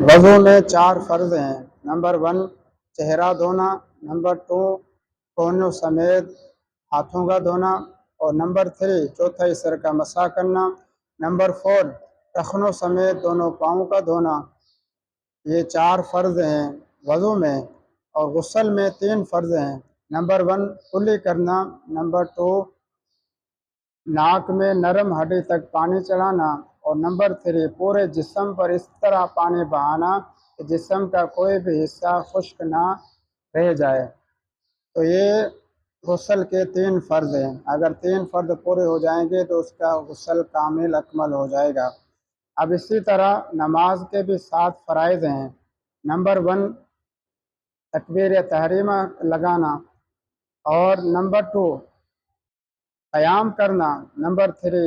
وضو میں 4 فرض ہیں۔ نمبر 1 چہرہ دھونا، نمبر 2 کونوں سمیت ہاتھوں کا دھونا، اور نمبر 3 چوتھائی سر کا مسح کرنا، نمبر 4 ٹخنوں سمیت دونوں پاؤں کا دھونا۔ یہ 4 فرض ہیں وضو میں، اور غسل میں 3 فرض ہیں۔ نمبر 1 کلی کرنا، نمبر 2 ناک میں نرم ہڈی تک پانی چڑھانا، اور نمبر 3 پورے جسم پر اس طرح پانی بہانا کہ جسم کا کوئی بھی حصہ خشک نہ رہ جائے۔ تو یہ غسل کے 3 فرض ہیں۔ اگر 3 فرض پورے ہو جائیں گے تو اس کا غسل کامل اکمل ہو جائے گا۔ اب اسی طرح نماز کے بھی 7 فرائض ہیں۔ نمبر 1 تکبیر تحریمہ لگانا، اور نمبر 2 قیام کرنا، نمبر 3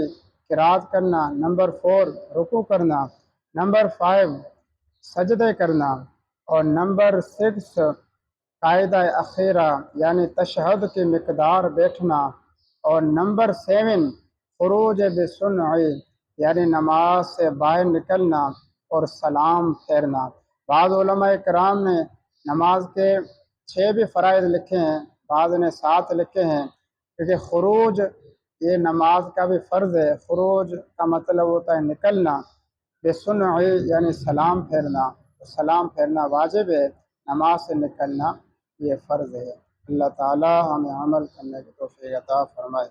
قرات کرنا، نمبر 4 رکوع کرنا، نمبر 5 سجدے کرنا، اور نمبر 6 قاعدہ اخیرہ یعنی تشہد کی مقدار بیٹھنا، اور نمبر 7 خروج بسنع یعنی نماز سے باہر نکلنا اور سلام پھیرنا۔ بعض علماء کرام نے نماز کے 6 بھی فرائض لکھے ہیں، بعض نے 7 لکھے ہیں، کیونکہ خروج یہ نماز کا بھی فرض ہے۔ خروج کا مطلب ہوتا ہے نکلنا، بسنع یعنی سلام پھیرنا، سلام پھیرنا واجب ہے، نماز سے نکلنا یہ فرض ہے۔ اللہ تعالی ہمیں عمل کرنے کی توفیق عطا فرمائے۔